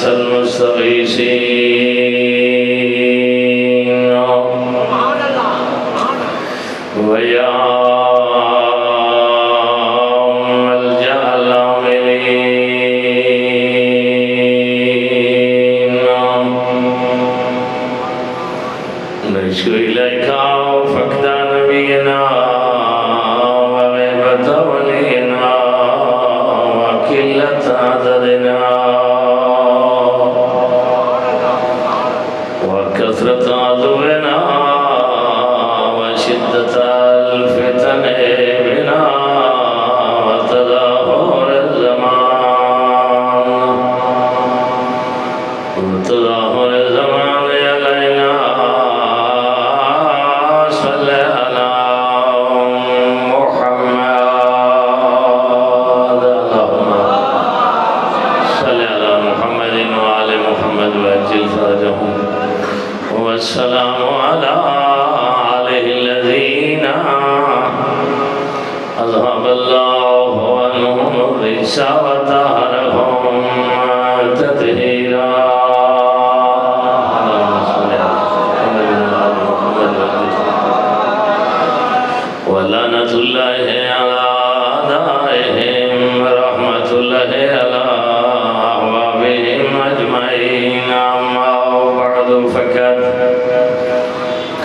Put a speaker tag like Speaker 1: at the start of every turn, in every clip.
Speaker 1: غياث المستغيثين ويا ملجأ العاملين نشكو إليك فقد نبينا وغيبة ولينا وقلة عددنا وكثرة عدونا وشدة الفتن بنا وتدهور الزمان علينا صل على محمد اللهم صل على محمد وآل محمد وأجل فرجهم والسلام على آله الذين أذهب الله عنهم الرجس وطهرهم تطهيرا ولعنة الله على أعدائهم ورحمة الله على أحبابهم أجمعين أما بعد فقد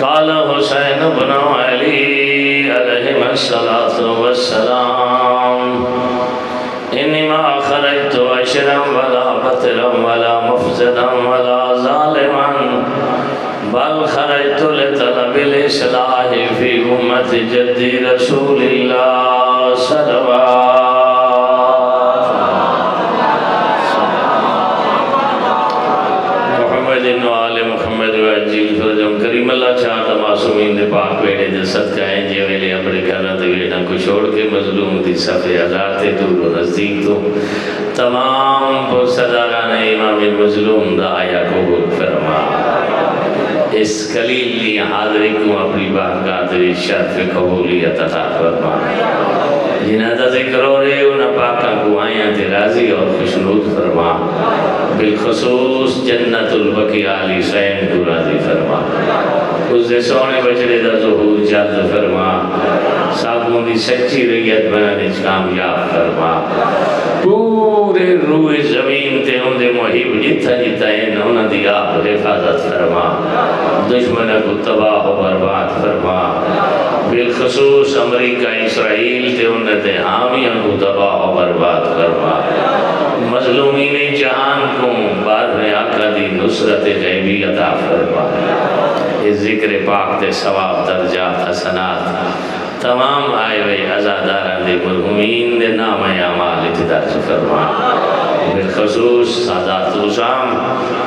Speaker 1: قال حسين بن علي عليهما الصلاة والسلام إنما خرجت بشرا ولا بطرا ولا مفسدا ولا ظالما بل خرجت لطلب الإصلاح في أمة جدي رسول الله صلوات محمد وآل محمد وعجل فرجم کریم اللہ چاہتا معصومین دے پاک بیٹے دے صدقہ ہیں جے ویلے اپنے گھرہ دے بیٹھا کو چھوڑ کے مظلوم دی صفحے ہزار تے دور و نزدیک تو تمام پرصداران امام مظلوم دا آیا قبول فرما اس قلیل لی حاضری کو اپنی بارگاہ دے شرف قبولیت عطا فرما جنہ دا ذکر ہو رہے انہا پاکاں کو آیاں تے راضی اور خوشنود فرما بالخصوص جنت البقیع علی حسین کو راضی فرما اس دے سونے بچڑے دا ظہور جلد فرما ساکھوں دی سچی ریت بنانے کامیاب فرما پورے روئے زمین تے ان دے محب جتا جتا ہے انہوں دی آپ حفاظت فرما دشمن کو تباہ و برباد فرما بالخصوص امریکہ اسرائیل تے انہوں دے حامیاں کو تباہ و برباد فرما مظلومین جہان کو بار آقا دی نصرت غیبی عطا فرما اس ذکر پاک تے ثواب درجات حسنات تمام آئے ہوئے عزاداران دے مرحومین دے نام اعمال اتدارج فرما بالخصوص سادات رسام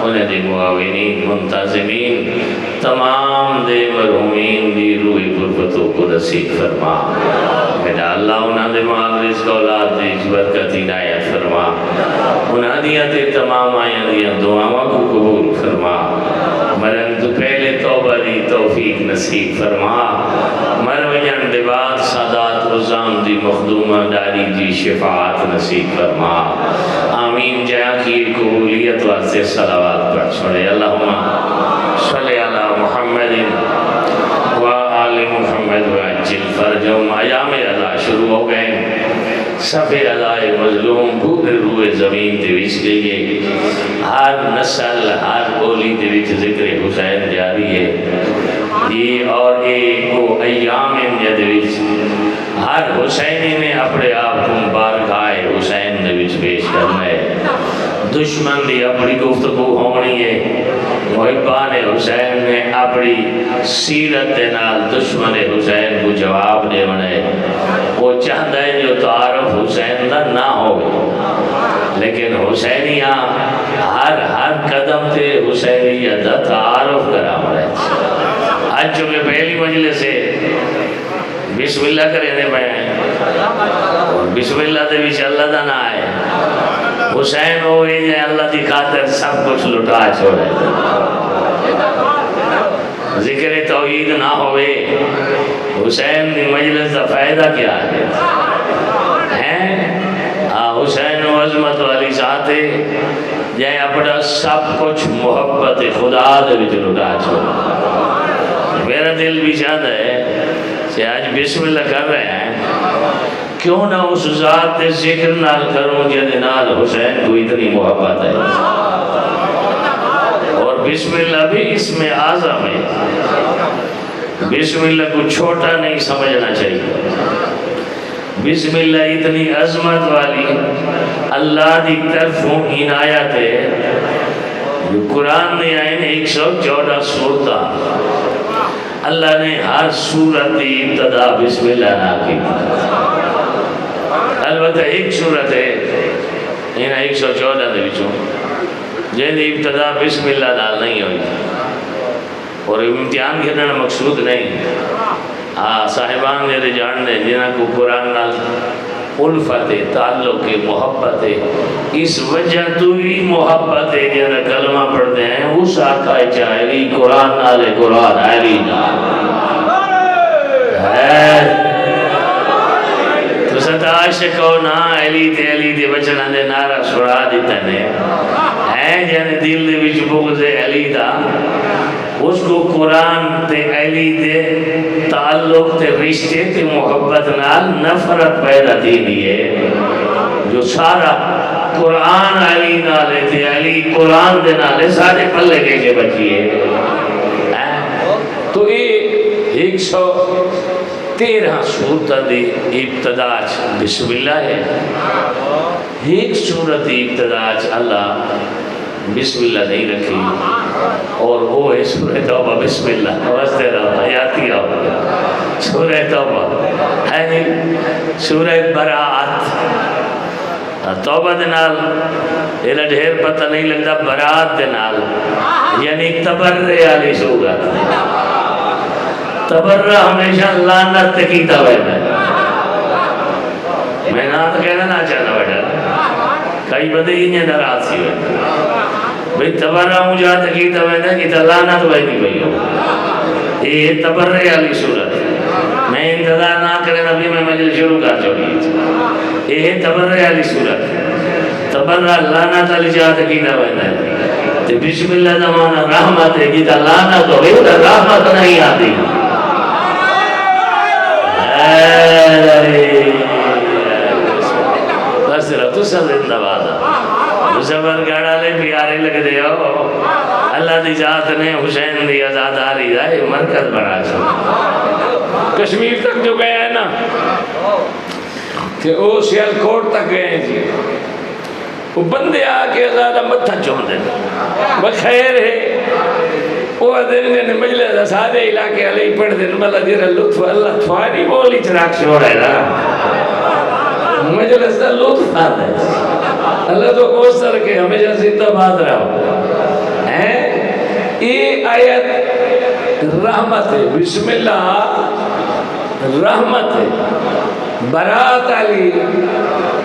Speaker 1: انہیں دے معاونین منتظمین تمام دے مرحومین دی روح قربتوں کو نصیب فرما میرا اللہ انہاں دے مال رزق اولاد دے برکت عنایت فرما انہاں دیا تے تمام آیاں دیا دعاواں کو قبول فرما مرن تو پہلے توبہ دی توفیق نصیب فرما مروین دے بعد سادات رزام دی مخدومہ داری دی شفاعت نصیب فرما آمین جیا کی قبولیت واسطے صلوات پڑھ چھوڑے اللہم صلی علی محمد و آل محمد و عجل فرجم ایام رضا شروع ہو گئے صفحہ رضائے مظلوم پورے روئے زمین دے وچ گئے ہر نسل ہر بولی دے وچ ذکر حسین جاری ہے یہ اور ایک ایام دے وچ ہر حسینی نے اپنے آپ کو بارگاہ حسین دے وچ پیش کرنا ہے دشمن دی اپنی گفتگو ہونی ہے محبان حسین نے اپنی سیرت نال دشمن حسین کو جواب دے بنے وہ چاہتا ہے جو تعارف حسین دا نہ ہو لیکن حسینیہ ہر قدم تے حسینیہ دا تعارف کرا بنے آج چونکہ پہلی مجلس سے بسم اللہ کرنے پہ بسم اللہ دے بیچ اللہ دا نہ آئے حسین ہوئے جائے اللہ دی خاطر سب کچھ لٹا چھوڑے ذکر توحید نہ ہوئے حسین دی مجلس دا فائدہ کیا ہے حسین و عظمت والی چاہتے جائیں اپنا سب کچھ محبت خدا دے وچ لٹا چھوڑ۔ میرا دل بھی چاہتا ہے کہ آج بسم اللہ کر رہے ہیں، کیوں نہ اس ذات دے ذکر نال کروں جہدے نال حسین کو اتنی محبت ہے۔ اور بسم اللہ بھی اسم اعظم ہے، بسم اللہ کو چھوٹا نہیں سمجھنا چاہیے۔ بسم اللہ اتنی عظمت والی اللہ دی طرفوں عنایت ہے جو قرآن نے آئین 114 سورتاں اللہ نے ہر سورت دی ابتدا بسم اللہ نہ کی۔ البتہ ایک سورت ہے ان 114 دے وچوں جن دی ابتدا بسم اللہ نال نہیں ہوئی، اور امتحان کرنا مقصود نہیں۔ صاحبان میرے جاننے جنہاں کو قرآن نال الفت تعلق محبت ہے، اس وجہ تو ہی محبت ہے جنہاں کلمہ پڑھتے ہیں اس آقا چاہلی قرآن نال قرآن علی نال ہے تو ست عاشق و نا علی تے بچنا دے نعرہ سڑا دیتا نے ہیں جنہیں دل دے وچ بغض علی دا اس کو قرآن تے علی دے تعلق تے رشتے تے محبت نال نفرت پیدا دی دیئے، جو سارا قرآن علی نالے تے علی قرآن دے نالے سارے پلے کے بچیے۔ تو یہ 113 سورتہ دی ابتدا بسم اللہ ہے۔ ایک سورت ابتدا اللہ بسم اللہ نہیں رکھی، اور وہ ہے سورہ توبہ۔ بسم اللہ واسطے رہا یاتی آؤ سورہ توبہ ہے سورہ براعت۔ توبہ دے نال یہ ڈھیر پتہ نہیں لگتا، براعت دے نال یعنی تبرع والی سورت۔ تبرع ہمیشہ لعنت کیتا ویسا ہے، میں نہ تو کہنا نہ چاہنا بیٹا، کئی بندے انہیں ناراض سی ہوئے بھئی تبرع مجھا تکیتا ویسا کہ لعنت ویسا نہیں ہو۔ یہ تبرع والی صورت میں انتظار نہ کرے نبی میں مجلس شروع کر چکی۔ یہ تبرع والی صورت، تبرع لعنت والی جا تکیتا ویسا ہے۔ تو بسم اللہ دا معنی رحمت ہے، جیتا لعنت ہو گئی تو رحمت نہیں آتی۔ بس رتو سا زندہ بادا زبر گاڑا لے پیارے لگ دے ہو، اللہ دی ذات نے حسین دی ازاداری دا یہ مرکز بنا چھو۔ کشمیر تک جو گئے ہیں نا کہ او سیال کوٹ تک گئے ہیں جی، وہ بندے آکے ازادہ متھا چون دے بخیر ہے، وہ دن نے مجلس سادے علاقے علیہ پڑھ دن ملہ دیرہ لطف اللہ تھوانی بولی چراک شور ہے نا مجلس دا لطف آتا ہے۔ اللہ تو کوسر کے ہمیشہ زندہ بات رہا ہے۔ یہ آیت رحمت ہے، بسم اللہ رحمت ہے۔ برات علی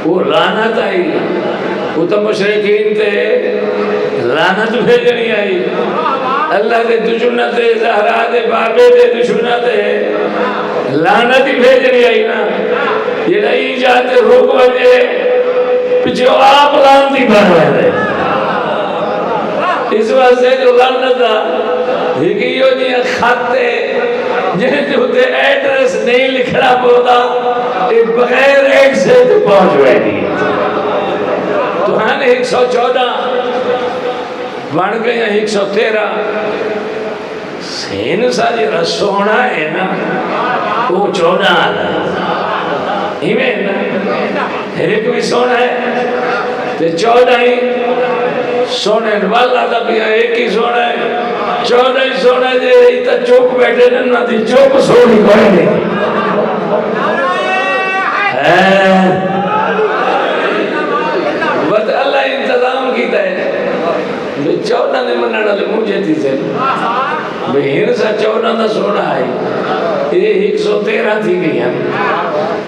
Speaker 1: وہ لعنت آئی، وہ تو مشرقین تے لعنت بھیجنی آئی، اللہ دے دشمنت دے زہرا دے بابے دے دشمنت دے لعنت ہی بھیجنی آئی نا۔ یہ نہیں جاتے رک وجہ پچھو آپ لانتی بھر رہے اس واسطے جو لعنت دا ہکیو جی خطے جنہیں ہوتے ایڈریس نہیں لکھنا پودا بغیر ایک سے تو پہنچ ہوئے دی تو ہاں 114 بن گئے 113 سین سا جی رسونا ہے نا وہ 14 آدھا ہمیں نا ایک بھی سونا ہے تو 14 ہی سونے والا دا بھی ایک ہی سونا ہے 14 ہی سونا ہے جی تا چوک بیٹھے نہ دی چوک سونی کوئی نہیں بس اللہ انتظام کیتا ہے 14 نے مننا لے مجھے تھی سے بھئی ہنسا 14 دا سونا ہے یہ 113 تھی گئی ہیں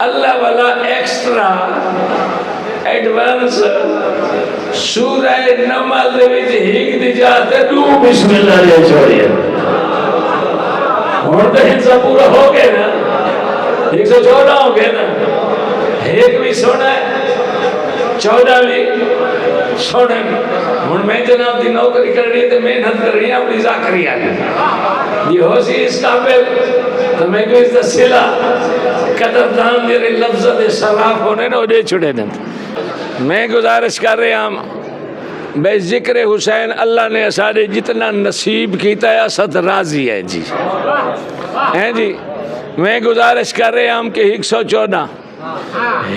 Speaker 1: اللہ والا ایکسٹرا ایڈوانس سورہ نمل دے وچ ہک دی جاتے دو بسم اللہ لے چھوڑی ہے اور تو ہنسا پورا ہو گئے نا 114 ہو گئے نا ایک بھی سونا ہے
Speaker 2: 14ویں سونے ہوں میں جناب دی نوکری کرنی تے محنت کرنی اپنی ذاکری آگے یہ ہو سی اس قابل تو میں کو اس دا سلا قدردان میرے لفظ دے صلاف ہونے نہ دے چھڑے دیں میں گزارش کر رہے ہم بے ذکر حسین اللہ نے سارے جتنا نصیب کیتا ہے اسد راضی ہے جی ہیں جی میں گزارش کر رہے ہم کہ 114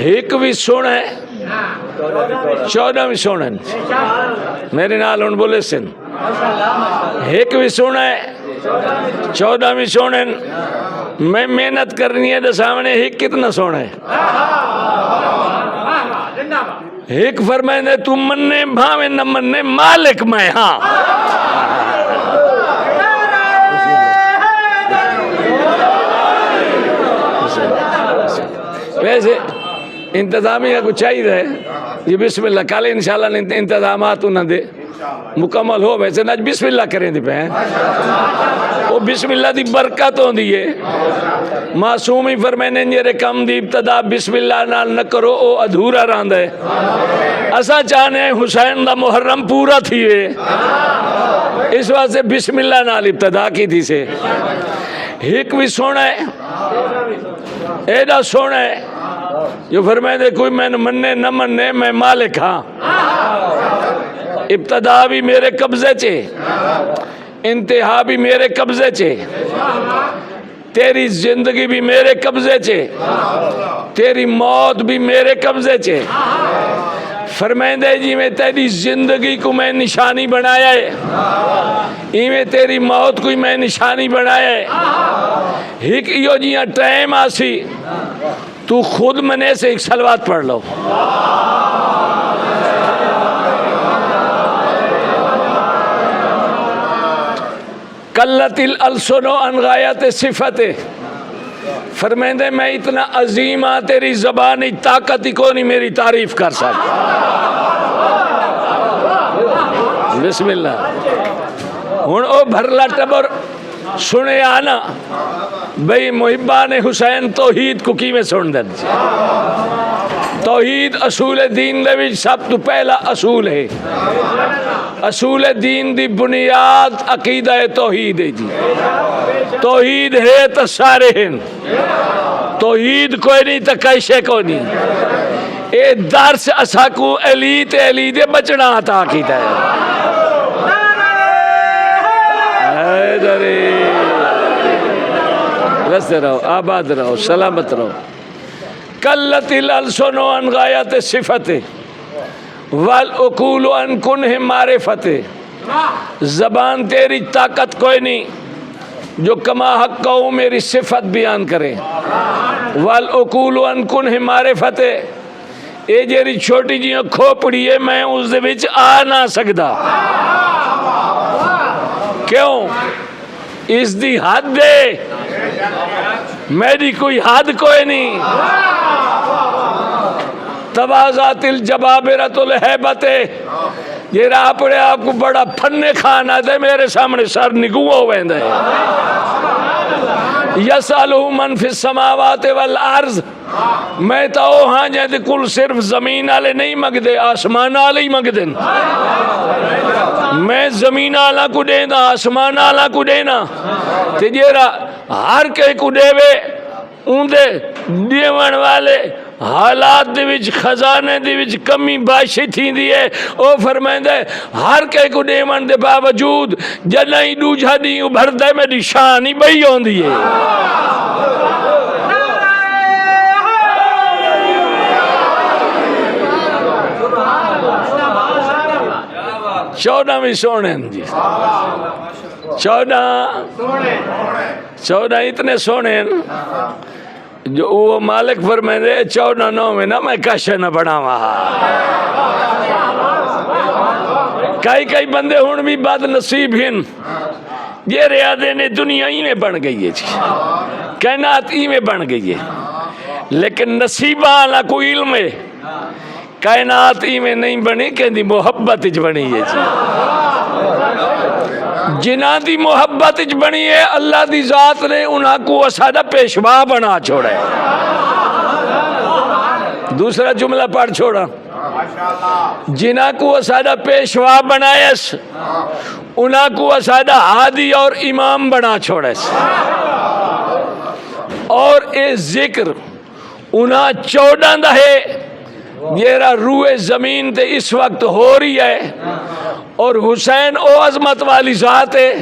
Speaker 2: ایک بھی سونا ہے 14 بھی سونا ہے میرے نال ان بولے سن ایک بھی سونا ہے 14 بھی سونا ہے میں محنت کرنی ہے تو سامنے ایک کتنا سونا ہے ایک فرمائے دے تو مننے بھاوے نہ مننے مالک میں ہاں ویسے انتظامیہ کو چاہیے ہے یہ بسم اللہ کل انشاءاللہ انتظامات نہ دے مکمل ہو ویسے نہ بسم اللہ کریں دی پہ وہ بسم اللہ دی برکت ہوں دیئے معصومی فرمائنے جیرے کم دی ابتدا بسم اللہ نال نہ کرو او ادھورا راند ہے اسا چاہنے حسین دا محرم پورا تھیوے اس واسطے بسم اللہ نال ابتدا کی تھی سے ایک بھی سونا ہے ایڈا سونا ہے جو فرمائے دے کوئی میں مننے نہ مننے میں مالک ہاں ابتدا بھی میرے قبضے چے انتہا بھی میرے قبضے چے تیری زندگی بھی میرے قبضے چے تیری موت بھی میرے قبضے چے فرمائے دے جی میں تیری زندگی کو میں نشانی بنایا ہے میں تیری موت کو میں نشانی بنایا ہے ایک ایو جیاں ٹائم آسی تو خود منے سے ایک صلوات پڑھ لو قلت الالسن عن غایت صفت فرمائندے میں اتنا عظیم ہاں تیری زبانی طاقت ہی کو نہیں میری تعریف کر سکتا بسم اللہ ہن او بھرلا ٹبر سنے آنا بھئی محبان حسین توحید کو کی میں سن دیں توحید اصول دین دے وچ سب تو پہلا اصول ہے اصول دین دی بنیاد عقیدہ توحید ہے جی توحید ہے تو سارے ہیں توحید کوئی نہیں تو کیسے کوئی نہیں اے درس اسا کو علیت علیت بچنا آتا عقیدہ ہے رستے رہو آباد رہو سلامت رہو قلت الالسن عن غایت صفت والعقول عن کنہ معرفت زبان تیری طاقت کوئی نہیں جو کما حق کو میری صفت بیان کرے والعقول عن کنہ معرفت اے جیری چھوٹی جیاں کھوپڑی ہے میں اس دے وچ آ نہ سکدا کیوں اس دی حد دے میری کوئی حد کوئی نہیں توازات الجبابرت الہیبت یہ راہ پڑے آپ کو بڑا پھنے کھانا دے میرے سامنے سر نگوہ ہوئے دے یسالہ من فی السماوات والارض میں تو ہاں جائے کل صرف زمین آلے نہیں مگ دے آسمان آلے ہی مگ دے میں زمین آلہ کو دینا آسمان آلہ کو دینا تجیرہ ہر کہیں کو دے وے اندے دیوان والے حالات دے وچ خزانے دے وچ کمی باشی تھی دیئے او فرمائیں دے ہر کہیں کو دیوان دے باوجود جنہی دوجہ دی ابھر دے میں دی شانی بھئی ہون دیئے چودہ میں سونے جی چودہ اتنے سونے جو وہ مالک فرمائے دے 14 میں نہ میں کشے نہ بڑھا وہاں کئی بندے ہون بھی بد نصیب ہیں یہ ریادے نے دنیا ہی میں بن گئی ہے جی کائنات ہی میں بن گئی ہے لیکن نصیبہ آنا کوئی علم ہے کائنات ہی میں نہیں بنی کہ محبت اچ بنی ہے جی جنہ دی محبت اچ بنی ہے اللہ دی ذات نے انہاں کو اسادہ پیشوا بنا چھوڑا ہے دوسرا جملہ پڑھ چھوڑا جنہاں کو اسادہ پیشوا بنایس انہاں کو اسادہ ہادی اور امام بنا چھوڑیس اور اے ذکر انہاں 14 دہے جیرا روح زمین تے اس وقت ہو رہی ہے اور حسین او عظمت والی ذات ہے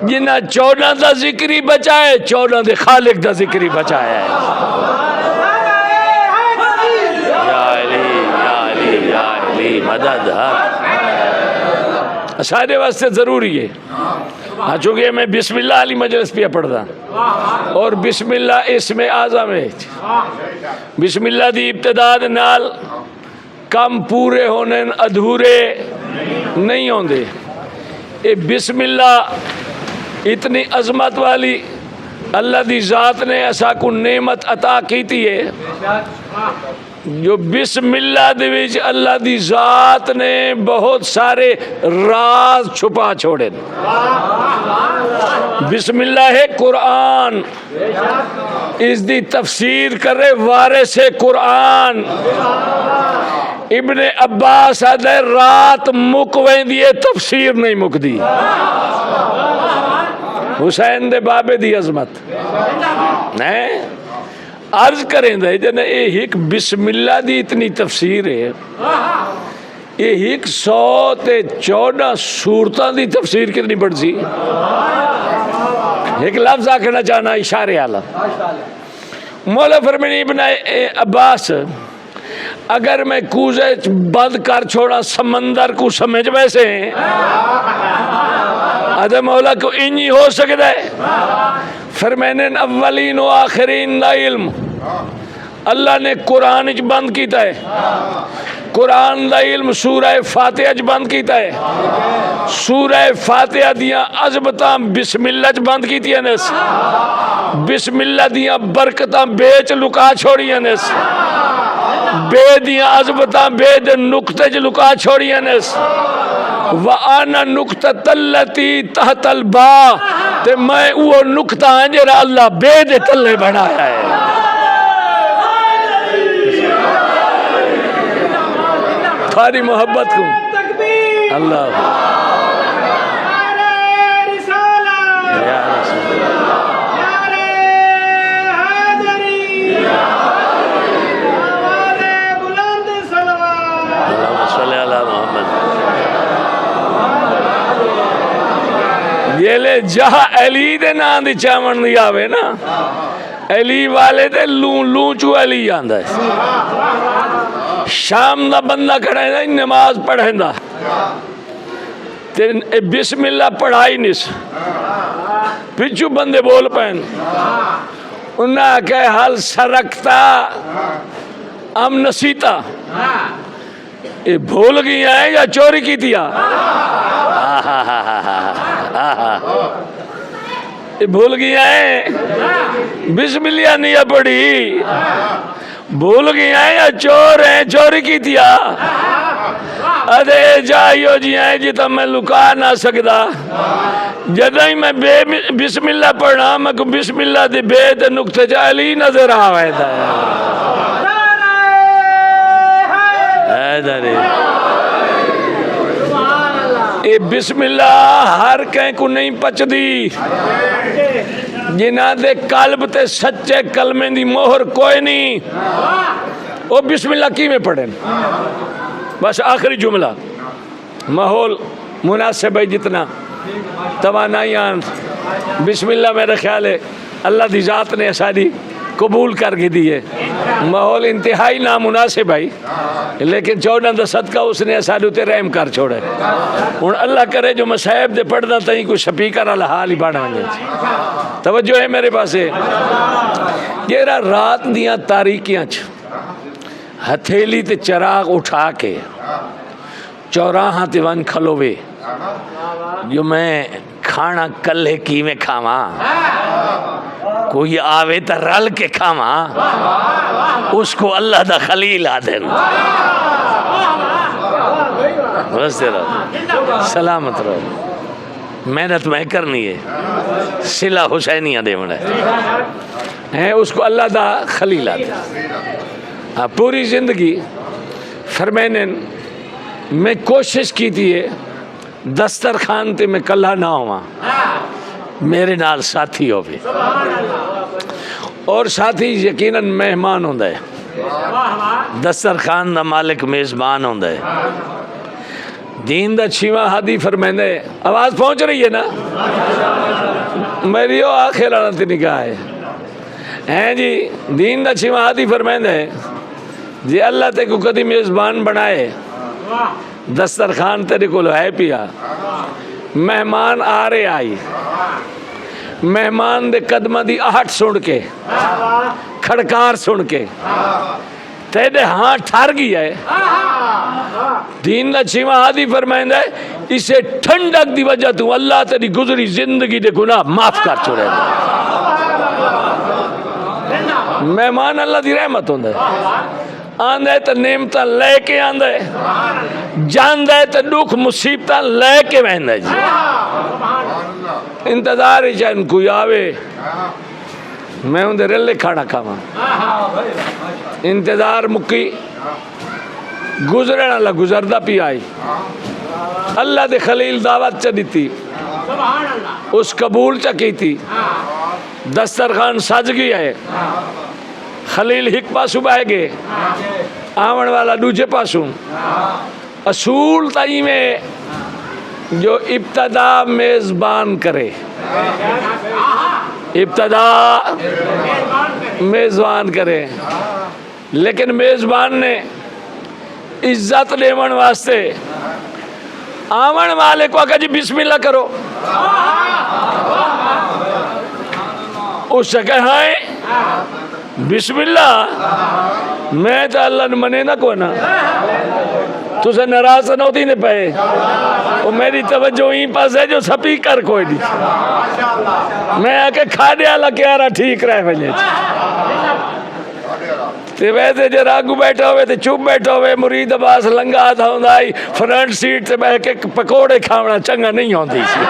Speaker 2: جنہاں 14 دا ذکری بچائے 14 دے خالق دا ذکری بچایا ہے یا علی مدد سارے واسطے ضروری ہے ہاں چونکہ میں بسم اللہ علی مجلس پہ پڑھتا اور بسم اللہ اسم اعظم ہے بسم اللہ دی ابتداد نال کم پورے ہونے ادھورے نہیں ہوندے اے بسم اللہ اتنی عظمت والی اللہ دی ذات نے ایسا کو نعمت عطا کیتی ہے جو بسم اللہ دے وچ اللہ دی ذات نے بہت سارے راز چھپا چھوڑے بسم اللہ ہے قرآن اس دی تفسیر کرے وارث قرآن ابن عباس آدھے رات مکویں دیئے تفسیر نہیں مک دی حسین دے بابے دی عظمت نہیں عرض کریں دے جنہیں ایک بسم اللہ دی اتنی تفسیر ہے ایک 114 سورتاں دی تفسیر کتنی پڑھ سی ایک لفظ آکھنا چاہنا اشارے آلہ مولا فرمانی ابن عباس اگر میں کوزے بند کر چھوڑا سمندر کو سمجھ ویسے ہیں ادھے مولا کو انہی ہو سکتا ہے فرمانے اولین و آخرین دا علم اللہ نے قرآن اچ بند کیتا ہے قرآن دا علم سورہ فاتحہ اچ بند کیتا ہے سورہ فاتحہ دیاں عظمتاں بسم اللہ اچ بند کیتی ہیں بسم اللہ دیاں برکتاں بیچ لکا چھوڑی ہیں بے دیاں عظمتاں بے دے نقطے چ لکا چھوڑی ہیں وَآنَا نُقْتَةَ الَّتِي تَحْتَ الْبَاءِ تے میں وہ نقطہ ہیں جیرا اللہ بے دے تلے بنایا ہے تھاری محبت کو اللہ یہ لے جہاں علی دے نام دی چامن دی آوے نا علی والے دے لون چو علی آندہ ہے شام دا بندہ کھڑے دا نماز پڑھیں دا بسم اللہ پڑھائی نس پچھو بندے بول پہن انہاں کہ حال سرکتا ام نسیتا یہ بھول گئی ہیں یا چوری کی تیا یہ بھول گیا ہے بسم اللہ نہیں پڑھی بھول گیا ہے یا چور ہیں چوری کی تیا ادھے جائیو جی ہیں جتا میں لکا نہ سکتا جدہ ہی میں بسم اللہ پڑھنا میں کو بسم اللہ دے بے دے نقطہ جالی نظر آوائے تھا اے بسم اللہ ہر کہیں کو نہیں پچ دی جنہ دے قلب تے سچے کلمے دی مہر کوئی نہیں وہ بسم اللہ کی میں پڑھیں بس آخری جملہ ماحول مناسب ہے جتنا توانائیاں بسم اللہ میرا خیال ہے اللہ دی ذات نے ساری قبول کر کے دیئے ماحول انتہائی نامناسب ہے لیکن 14 دا صدقہ اس نے سادو تے رحم کر چھوڑے ان اللہ کرے جو مسائب دے پڑھنا تہیں کوئی سپیکر اللہ حال ہی باڑھا آنے توجہ ہے میرے پاس ہے یہ رات دیاں تاریکیاں ہتھیلی تے چراغ اٹھا کے چوراہاں تے ون کھلوے جو میں کھانا کلے کی میں کھاواں کوئی آوے تا رل کے کھاواں اس کو اللہ دا خلیل آدھن بس رہو سلامت رہو محنت میں کرنی ہے صلہ حسینیہ دے مڑے ہیں اس کو اللہ دا خلیل آدھن پوری زندگی فرمائنے میں کوشش کی تھی دسترخوان تے میں کلا نہ ہوا، میرے نال ساتھی ہو بھی، اور ساتھی یقیناً مہمان ہوندا ہے، دسترخوان دا مالک میزبان ہوندا ہے۔ دین دا 6واں ہادی فرمائندے، آواز پہنچ رہی ہے نا؟ میری وہ آخر آنا تے نگاہ ہے جی۔ دین دا 6واں ہادی فرمائندے جی اللہ تے کو کدی میزبان بنائے، دسترخوان تیرے کو ہے پیا، مہمان آ رہے آئی، مہمان دے قدمہ دی آہٹ سن کے، کھڑکار سن کے تیرے ہاں ٹھار گیا ہے۔ دین دا 6واں ہادی فرمائندہ ہے اسے ٹھنڈک دی وجہ تو اللہ تیری گزری زندگی دے گناہ معاف کر چھوڑے گا۔ مہمان اللہ دی رحمت ہوندہ ہے، آندہ ہے تو نعمتہ لے کے آندہ ہے، جاندہ ہے تو دکھ مصیبتہ لے کے وہندہ ہے جی۔ انتظار ہی چاہن کوئی آوے میں ہوں دے رلے کھانا کھاما، انتظار مکی گزرن اللہ گزردہ پی آئی، اللہ دے خلیل دعوت چا دیتی، اس قبول چا کی تھی، دسترخوان سج گیا ہے، خلیل ہک پاسو بہ گئے، آمن والا دوجے پاسوں۔ اصول تائی میں جو ابتدا میزبان کرے، ابتدا میزبان کرے، لیکن میزبان نے عزت لیون واسطے آمن والے کو کہا جی بسم اللہ کرو، اس سے کہا ہے بسم اللہ، میں تو اللہ نے منے نہ کوئی نہ، تو سے ناراض نہ ہوتی نہیں پہے، وہ میری توجہ ہی پاس ہے جو سپیکر کوئی نہیں، میں آکے کھا دیا اللہ کیا رہا ٹھیک رہے بھلے تے ویسے جو راگو بیٹھا ہوئے تے چوب بیٹھا ہوئے مرید عباس لنگا تھا ہوں آئی فرنٹ سیٹ تے بیٹھ کے پکوڑے کھاونا چنگا نہیں ہوندی سی۔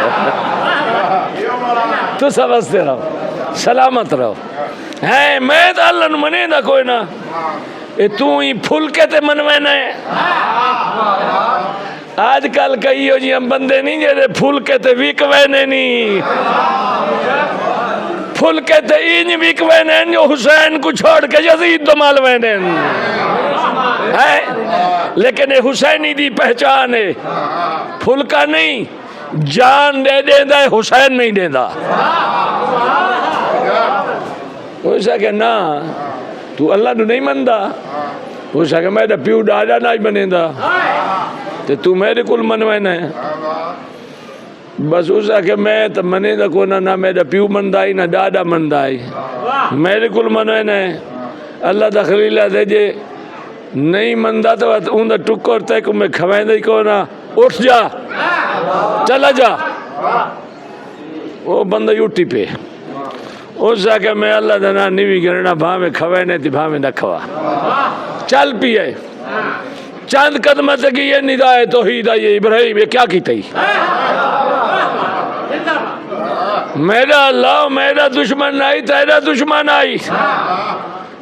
Speaker 2: تو سمجھتے رہو، سلامت رہو، ہے میں تو اللہ نو منے دا کوئی نہ، اے تو ہی پھول کے تے منوینا ہے۔ آج کل کئی ہو جی ہم بندے نہیں جیسے پھول کے تے ویکوینے نہیں، پھول کے تے اینج ویکوینے جو حسین کو چھوڑ کے یزید دو مالوینے، لیکن یہ حسینی دی پہچان ہے، پھول کا نہیں، جان دے دیندہ ہے، حسین نہیں دیندہ۔ وہ سا کہ نا تو اللہ نو نہیں مندہ، وہ سا کہ میں دا پیو ڈاڈا نہیں بنیندہ، تو میرے کل منوینا ہے، بس اس کہ میں تو منے دا کونا نہ میرا پیو مندائی نہ ڈاڈا مندائی، میرے کل منوینا ہے۔ اللہ دا خلیلہ دے جے نہیں مندہ تو ان دا ٹکر تک میں کھوائیں دے کونا، اٹھ جا چلا جا، وہ بندہ یوٹی پہ اس کہ میں اللہ دا نا نیوی گرنا بھامے کھوائنے تھی بھامے نہ کھوا، چل پیئے چاند قدمہ تک یہ ندائے توحید آئی ابراہیم یہ کیا کی تھی؟ میرا اللہ میرا دشمن آئی تیرا دشمن آئی،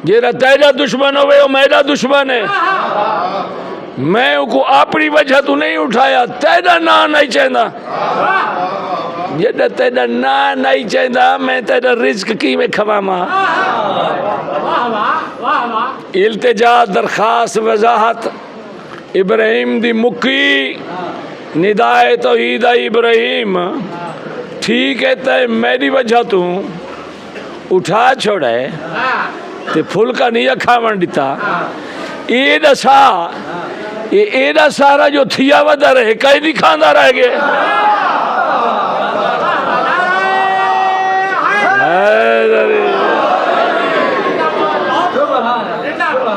Speaker 2: جیرا تیرا دشمن ہوئے وہ میرا دشمن ہے، میں ان کو اپنی وجہ تو نہیں اٹھایا، تیرا نا نہیں چاہتا، جیڑا تیرا نا نہیں چاہتا میں تیرا رزق کی میں کھواما۔ التجا درخواست وضاحت ابراہیم دی مکی ندائے توحید ابراہیم، ٹھیک ہے تے میری وجہ تو اٹھا چھوڑے تے پھول کا نہیں کھاون دیتا، ایڈا سا یہ ایڈا سارا جو تھیا ودا رہے کئی نہیں کھاندہ رہ گئے۔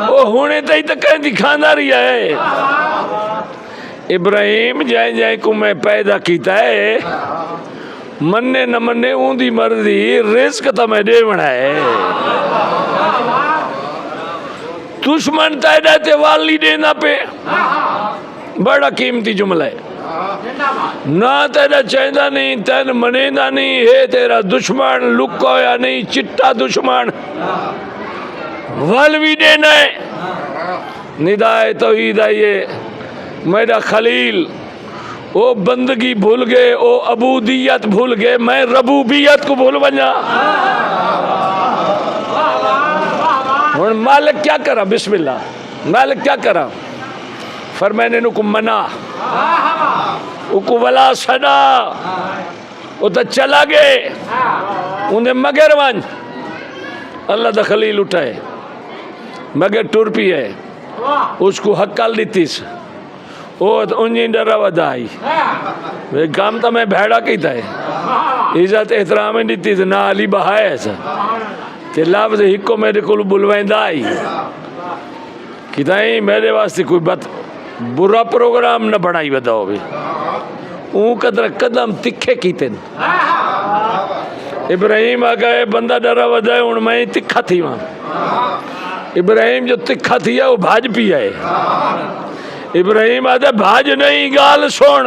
Speaker 2: وہ ہونے تھی تو کہیں دکھانا رہا ہے۔ ابراہیم جائیں جائیں کو میں پیدا کیتا ہے، مننے نہ مننے اون دی مرضی، رزق تو میں دے بنا ہے۔ دشمن تیرے تے والی دینا پہ بڑا قیمتی جملہ ہے، نہ تیرا چاہدہ نہیں تین منیدہ نہیں ہے، تیرا دشمن لکو یا نہیں چٹا دشمن والوی دینا ہے، ندائے توحید آئیے میرا خلیل او بندگی بھول گئے او عبودیت بھول گئے میں ربوبیت کو بھول بنیا اور مالک کیا کرا بسم اللہ مالک کیا کرا فرمائے نے کو منع کو ولا صدا وہ تو چلا گئے انہیں مگر ون اللہ دا خلیل اٹھائے مگر ٹور پی ہے اس کو حق کال دیتی وہ انہیں ڈرا ودائی وہ کام تا میں بھیڑا کی تھا عزت احترام دیتی تھی نہ علی بہائے ایسا تے لفظ ہکو میرے کو بلوائندہ آئی کہ تائیں میرے واسطے کوئی برا پروگرام نہ بڑھائی بتاؤ بھی اون قدر قدم تکھے کیتے ابراہیم آگئے بندہ ڈرا ودائے ان میں تکھا تھی وہاں ابراہیم جو تکھا تھی ہے وہ بھاج پی ہے ابراہیم آدھے بھاج نہیں گال سن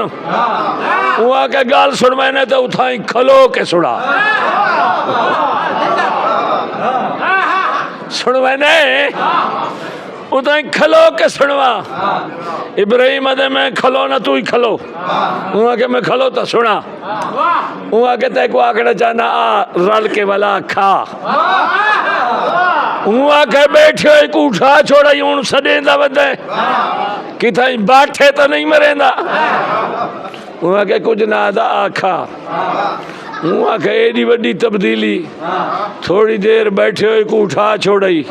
Speaker 2: وہ آکے گال سن میں نے تو اتھائیں کھلو کے سڑا سن میں نے اتھائیں کھلو کے سنوا ابراہیم آدھے میں کھلو نہ تو ہی کھلو وہ آکے میں کھلو تو سنا وہ آکے تے کو آکڑا چاہنا آ رل کے والا کھا وہ آکے بیٹھے ایک اٹھا چھوڑا یوں سدیں دا بدے کہ تھا باٹھے تو نہیں مریں دا وہ آکے کچھ نہ دا آکھا وہ آکے ایڈی وڈی تبدیلی تھوڑی دیر بیٹھے ہوئے کو اٹھا چھوڑائی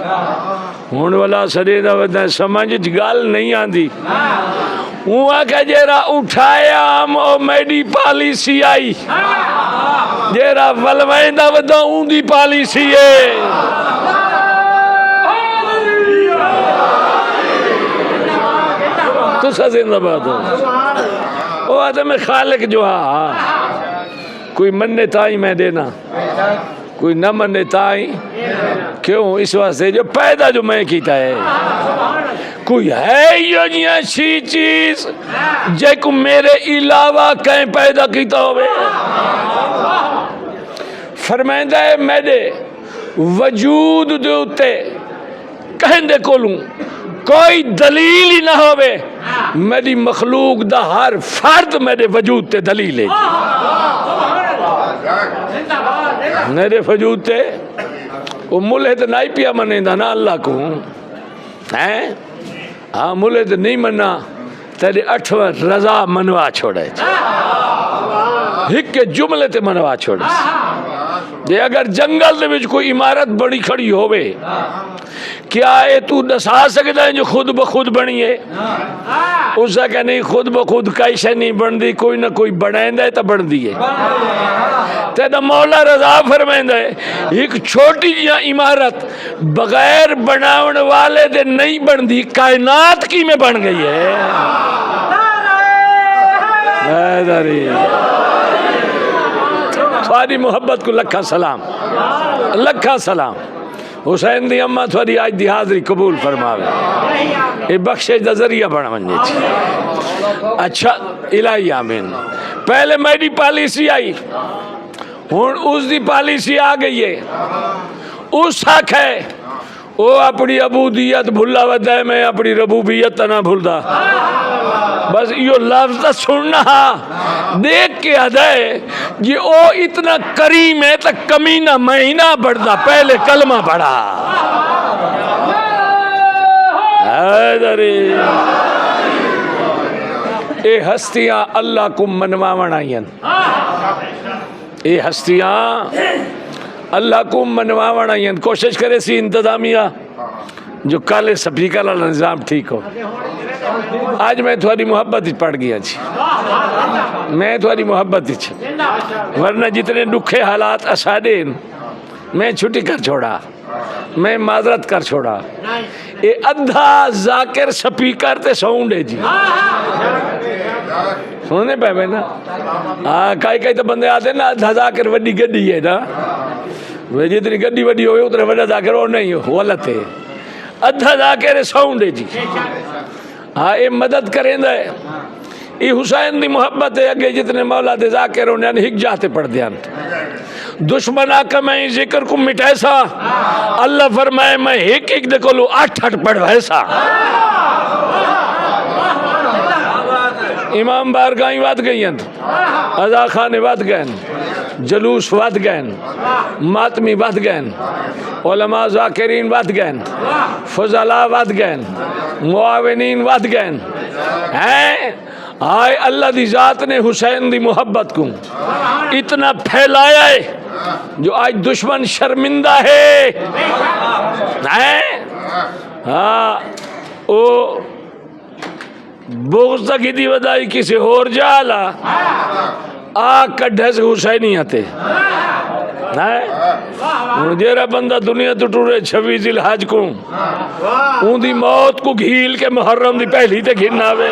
Speaker 2: ہون والا سدیں دا بدے سمجھ گال نہیں آندی وہ آکے جیرا اٹھایا ہم او میڈی پالیسی آئی جیرا ولوائیں دا بدہ اون دی پالیسی ہے تو سا زندہ بات ہو وہ آدم خالق جو ہاں کوئی مننے تائیں میں دینا کوئی نہ مننے تائیں کیوں اس واسطے جو پیدا جو میں کیتا ہے کوئی ہے یہ ایسی چیز جے کو میرے علاوہ کہیں پیدا کیتا ہوئے فرمائندہ ہے میرے وجود دے اتے کہیں دے کولوں کوئی دلیل ہی نہ ہوئے میری مخلوق دا ہر فرد میرے وجود تے دلیل ہے میرے وجود تے وہ ملحد نہیں پیا منے دا نا اللہ کو ہیں ہاں ملحد نہیں منا تیرے 8واں رضا منوا چھوڑے ہک کے جملے تے منوا چھوڑے جے اگر جنگل دے وچ کوئی عمارت بڑی کھڑی ہوئے کیا ہے تو دسا سکتا ہے جو خود بخود بنی ہے اس سے کہ نہیں خود بخود کائشہ نہیں بن دی کوئی نہ کوئی بنائندہ ہے تو بن دی ہے تیدہ مولا رضا فرمائندہ ہے ایک چھوٹی جہاں عمارت بغیر بناون والے دے نہیں بن دی کائنات کی میں بن گئی ہے تھوڑی محبت کو لکھا سلام لکھا سلام حسین دی اممہ تھوڑی آج دی حاضری قبول فرماوے یہ بخشش دا ذریعہ بڑا منجے چی اچھا الہی آمین پہلے میری پالیسی آئی ہون اس دی پالیسی آ گئی ہے اس حق ہے وہ اپنی عبودیت بھلا ودائے میں اپنی ربوبیت نہ بھلدا بس یہ لفظ سننا دیکھ کے ادائے جی او اتنا کریم ہے تو کمینہ مہینہ بڑھدا پہلے کلمہ پڑھا اے ہستیاں اللہ کو منواون آئین اے ہستیاں اللہ کو منواون آئین کوشش کرے سی انتظامیہ جو کالے سپیکر والا نظام ٹھیک ہو آج میں تھوڑی محبت ہی پڑھ گیا جی میں تھوڑی محبت ہی ورنہ جتنے دکھے حالات اسادین میں چھٹی کر چھوڑا میں معذرت کر چھوڑا اے ادھا ذاکر سپیکر تے ساؤنڈ ہے جی سننے پہ میں نا کئی تو بندے آتے نا ادھا ذاکر وڈی گڈی ہے نا جتنی گڈی وڈی ہوئے اتنے وڈا ذاکر اور نہیں ہو غلط ہے ادھا ذاکر ساؤنڈ ہے جی ہاں یہ مدد کریں دے یہ حسین دی محبت ہے اگے جتنے مولا دے ذاکر ہونے ہک جاتے پڑھ دیاں دشمن آکا میں ذکر کو مٹائے سا اللہ فرمائے میں ہک دے کولو 8 پڑھ ویسا امام بارگاہیں ود گئی اذا خانے ود گئے جلوس ود گئے ماتمی ود گئے علماء ذاکرین ود گئے فضلاء ود گئے معاونین ود گئے ہیں آئے اللہ دی ذات نے حسین دی محبت کو اتنا پھیلایا ہے جو آج دشمن شرمندہ ہے ہاں او بغض کی دی ودائی کسی اور جالا آگ کڈھے سے حسینی آتے جیرا بندہ دنیا تو ٹورے 26 ذی الحج کو اون دی موت کو گھیل کے محرم دی پہلی تے گھننا وے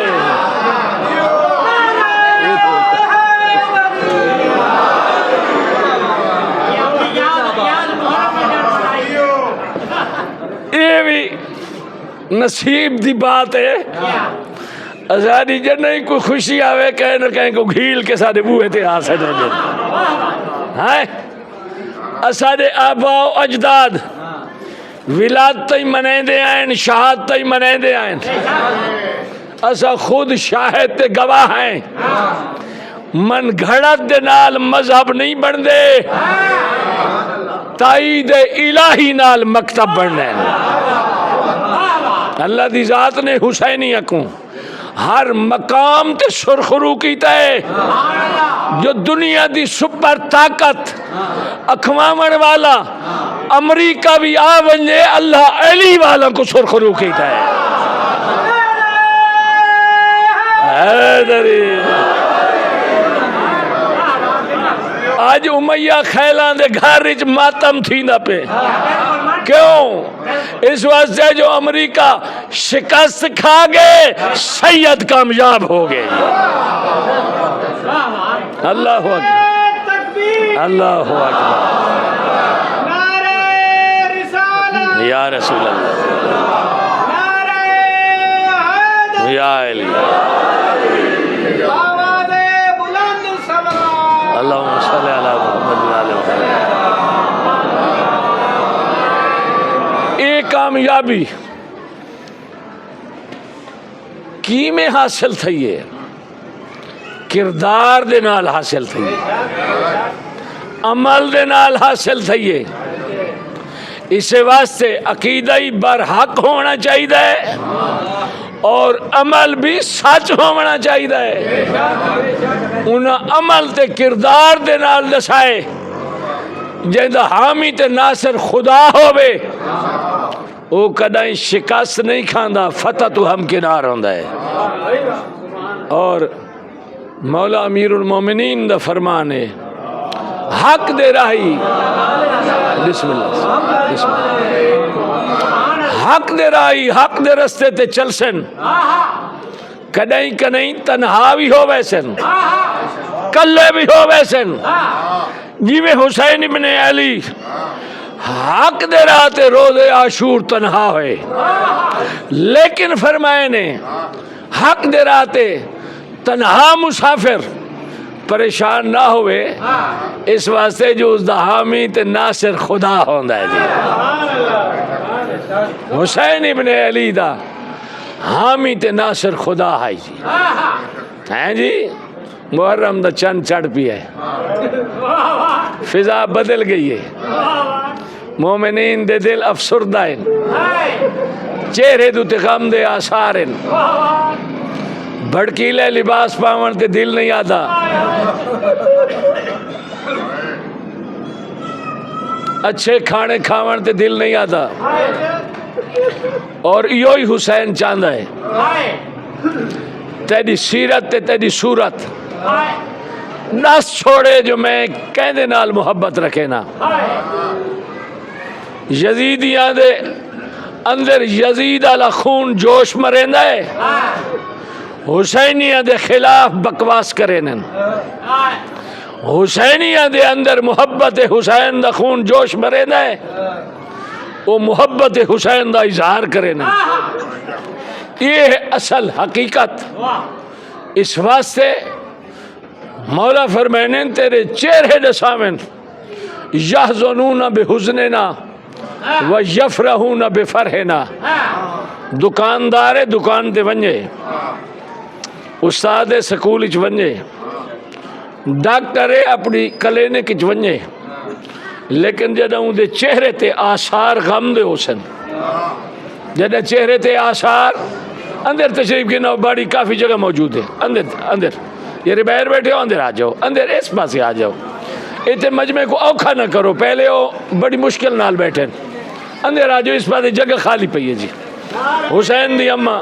Speaker 2: یہ بھی نصیب دی بات ہے ازادی جب نہیں کوئی خوشی آوے کہیں نہ کہیں کو گھیل کے ساتھ بوئے تھے آسے دے دے اسادے آبا و اجداد ولاد تئی منیں دے آئیں شہاد تئی منیں دے آئیں اسا خود شاہد تے گواہ ہیں من گھڑت دے نال مذہب نہیں بن دے تائید الہی نال مکتب بننے اللہ دی ذات نے حسینی اکوں ہر مقام تے سرخرو کیتا ہے جو دنیا دی سپر طاقت اکھوامن والا امریکہ بھی آ ونجے اللہ علی والا کو سرخرو کیتا ہے حیدری آج امیہ خیلان دے گھر وچ ماتم تھی نہ پہ کیوں اس واسطے جو امریکہ شکست کھا گئے سید کامیاب ہو گئے اللہ اکبر اللہ اکبر یا رسول اللہ یا علی اللہم صلی علی محمد وعلی محمد ایک کامیابی کی میں حاصل تھی ہے کردار دے نال حاصل تھی ہے عمل دے نال حاصل تھی ہے اس واسطے عقیدہ برحق ہونا چاہیے اور عمل بھی سچ ہونا چاہیے انہاں عمل تے کردار دے نال دسائے جہاں حامی تے ناصر خدا ہوئے وہ کدائیں شکست نہیں کھاندا فتح تو ہم کنار ہوندا ہے اور مولا امیر المومنین دا فرمان ہے حق دے راہی بسم اللہ بسم اللہ حق دے راہی حق دے رستے تے چل سن کدائیں کنائیں تنہا بھی ہو ویسن کلے بھی ہو ویسن جی میں حسین ابن علی حق دے راتے روز عاشور تنہا ہوئے لیکن فرمائے نے حق دے راتے تنہا مسافر پریشان نہ ہوئے اس واسطے جو اس دا حامی تے ناصر خدا ہوندہ ہے جی حسین ابن علی دا حامی تے ناصر خدا ہے جی ہیں جی محرم دا چند چڑھ پی ہے فضا بدل گئی ہے مومنین دے دل افسردہ ہیں چہرے دو تغم دے آثار ہیں بھڑکیلے لباس پاون تے دل نہیں آتا اچھے کھانے کھاون تے دل نہیں آتا اور یوں ہی حسین چاندہ ہے تیری سیرت تے تیری صورت نس چھوڑے جو میں کہندے نال محبت رکھے نا یزیدیاں دے اندر یزید علی خون جوش مریندا ہے حسینیہ دے خلاف بکواس کرینن حسینیہ دے اندر محبت حسین دا خون جوش مریندا ہے وہ محبت حسین دا اظہار کرینن یہ ہے اصل حقیقت اس واسطے مولا فرمائنے تیرے چہرے دے سامن یحزنون بحزننا ویفرحون بفرحنا دکاندار دکان تے ونجے استاد سکول وچ ونجے ڈاکٹر اپنی کلینک وچ ونجے لیکن جدوں دے چہرے تے آثار غم دے حسن جدے چہرے تے آثار اندر تشریف گنا بڑی کافی جگہ موجود ہے اندر یہ باہر بیٹھے ہو اندر آ جاؤ اندر اس پاسے آ جاؤ اتنے مجمع کو اوکھا نہ کرو پہلے وہ بڑی مشکل نال بیٹھے اندر آ جاؤ اس پاسے جگہ خالی پئی ہے جی حسین دی اماں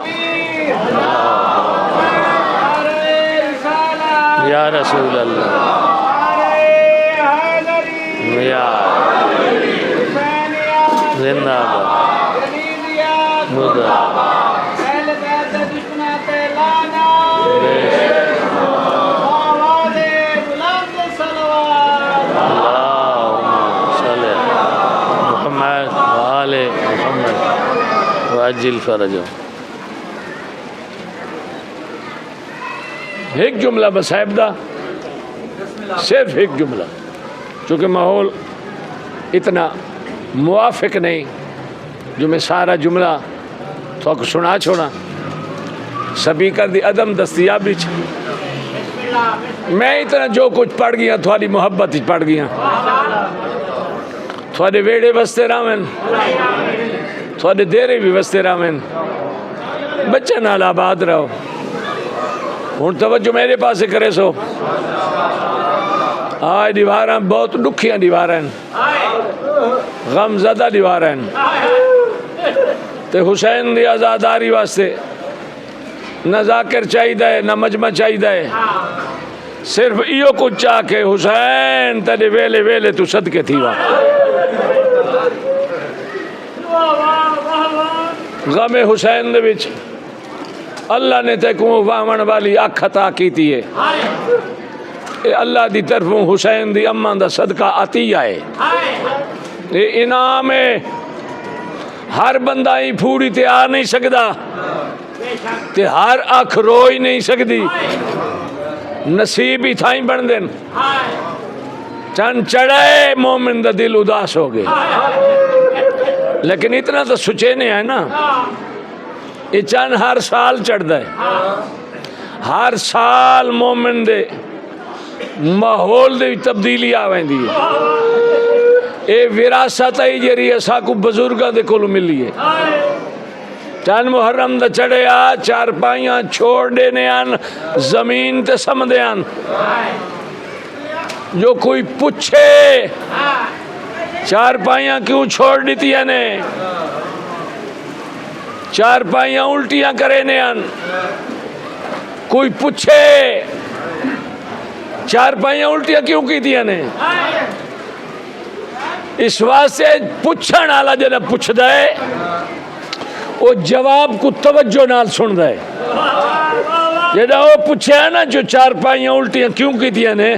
Speaker 2: یا رسول اللہ یا زندہ باد محمد وآل محمد وعجل فرجہ. ایک جملہ بس صاحب دا صرف ایک جملہ چونکہ ماحول اتنا موافق نہیں جو میں سارا جملہ تو سنا چھوڑا سپیکر دی عدم دستیابی میں اتنا جو کچھ پڑھ گیا تھوڑی محبت ہی پڑھ گیا تھوڑے ویڑے وستے رامن تھوڑے دیرے بھی وستے رامن بچہ نال آباد رہو ہوں توجہ میرے پاس کرے سو آج دیواراں بہت دکھیاں دیواراں غم زدہ دیواراں تے حسین دی آزاداری واسطے نہ ذاکر چاہیدہ ہے نہ مجمع چاہیدہ ہے صرف ایو کچھ چاہ کے حسین تیرے ویلے ویلے تو صدقے تھی وہاں غم حسین دے وچ اللہ نے تے کو واہمن والی اکھ عطا کیتی ہے اے اللہ دی طرفوں حسین دی اماں دا صدقہ عطیہ ہے اے انعام ہے ہر بندہ ہی پھوڑی تے آ نہیں سکدا تے ہر اکھ رو ہی نہیں سکدی نصیب ہی تھائیں بن دین چند چڑھائے مومن دا دل اداس ہو گئے لیکن اتنا تو سچینے ہے نا یہ چند ہر سال چڑھ دے ہر سال مومن دے ماحول دے تبدیلی آویں دی اے وراثت ہے جری اسا کو بزرگاں دے کولوں ملی ہے چند محرم دا چڑھے آ چار پائیاں چھوڑ دینے آن زمین تے سمدے آن جو کوئی پوچھے چار پائیاں کیوں چھوڑ دیتی ہے نے چار پائیاں الٹیاں کرے نے آن کوئی پوچھے چار پائیاں الٹیاں کیوں کی دیا نے اس واسطے پوچھن آلا جنہ پوچھ دائے وہ جواب کو توجہ نال سن دائے جنہ وہ پوچھے نا جو چار پائیاں الٹیاں کیوں کی دیا نے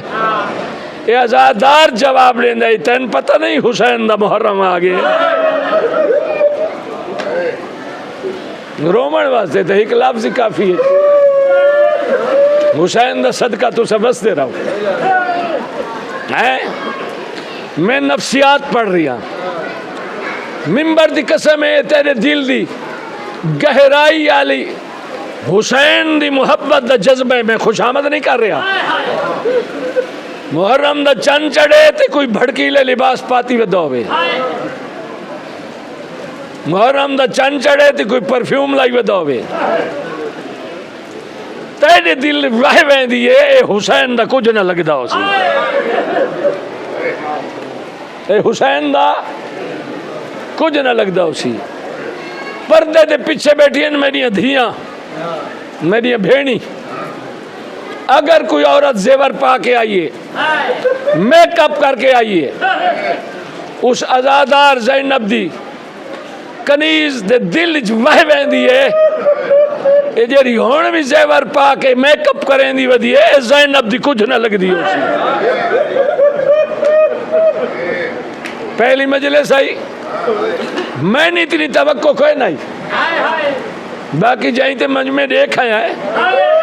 Speaker 2: یہ ازادار جواب لیں دائے تین پتہ نہیں حسین دا محرم آگے رومن واسطے تو ایک لفظ ہی کافی ہے حسین دا صدقہ تو سبس دے رہا ہوں میں نفسیات پڑھ رہی ہوں ممبر دی قسم ہے تیرے دل دی گہرائی آلی حسین دی محبت دا جذبہ میں خوش آمد نہیں کر رہا محرم دا چند چڑھے تے کوئی بھڑکیلے لباس پاتی ودا ہوئے محرم دا چند چڑھے تے کوئی پرفیوم لائی ودا ہوئے تیرے دل واہ وین دیئے اے حسین دا کچھ نہ لگ دا ہو سی اے حسین دا کچھ نہ لگ دا ہو سی پردے دے پیچھے بیٹھی ہیں میری دھیاں میری بھینی اگر کوئی عورت زیور پا کے آئیے میک اپ کر کے آئیے اس ازادار زینب دی کنیز دے دل واہ وین دیئے اے جری ہون بھی زیور پا کے میک اپ کریں دی ودیئے اے زینب دی کچھ نہ لگ دی ہو سی پہلی مجلس آئی میں نے اتنی توقع کوئی نہیں باقی جائیں تے مجمع دیکھ آیا ہے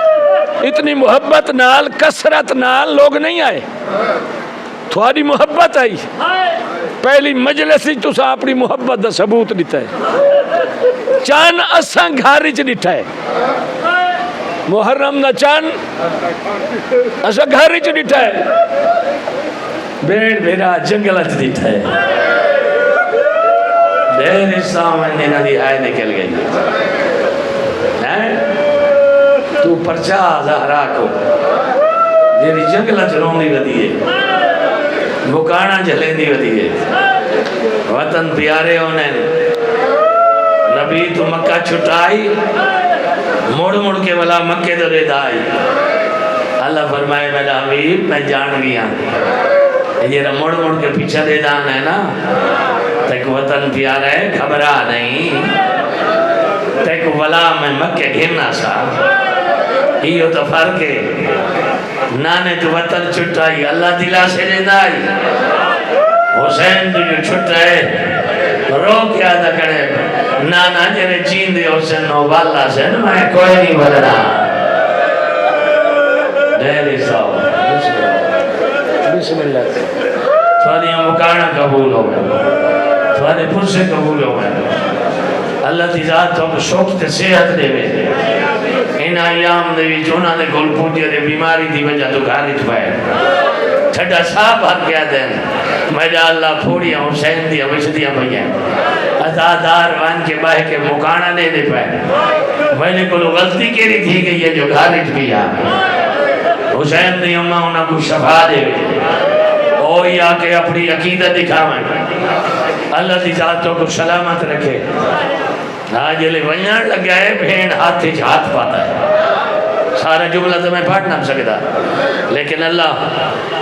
Speaker 2: اتنی محبت نال کثرت نال لوگ نہیں آئے تھوڑی محبت آئی پہلی مجلس ہی تو سا اپنی محبت دا ثبوت دیتا ہے چان اساں گھاری چ دیتا ہے محرم دا چان اسا گھر چ ڈٹھا ہے بیڑ بھیرا جنگل چ ڈٹھا ہے دیر سامنے نہ دی آئے نکل گئی تو پرچا زہرا کو جیری جنگل چ روندی ودی ہے بکانا جھلیندی ودی ہے وطن پیارے ہونے نبی تو مکہ چھٹائی موڑ موڑ کے والا مکہ تو رہ دائی اللہ فرمائے میرا حبیب میں جان گیا یہ موڑ موڑ کے پیچھے دے دان ہے نا تک وطن پیارا ہے گھبرا نہیں تک ولا میں مکہ گھرنا سا یہ تو فرق ہے نانے تو وطن چھٹائی اللہ دلا سے دے دائی حسین تو جو چھٹائے رو کیا دا کرے نانا جنہیں چین دے حسین نو بالا سے میں کوئی نہیں بلنا دہلی صاحب بسم اللہ تھوڑی مکانا قبول ہو گئے تھوڑی پرسے قبول ہو گئے اللہ تی ذات تو شوق تے صحت دے میں ان ایام دے بھی چونا دے گل پوجے دے بیماری دی وجہ تو گھارج پائے چھڑا صاحب ہاتھ کیا دیں میرا اللہ پھوڑیاں حسین دیا وشدیاں بھئیاں ازادار وان کے باہ کے مکانا نہیں دے پائے میں نے کلو غلطی کیری تھی کہ یہ جو گھارج بھی حسین دی اممہ انہاں کو شفا دے اوہی آکے اپنی عقیدہ دکھاویں اللہ دی ذاتوں کو سلامت رکھے آج لے ونیاں لگائے بھین ہاتھ ہاتھ پاتا ہے سارا جملہ تو میں پڑھ نہ سکتا لیکن اللہ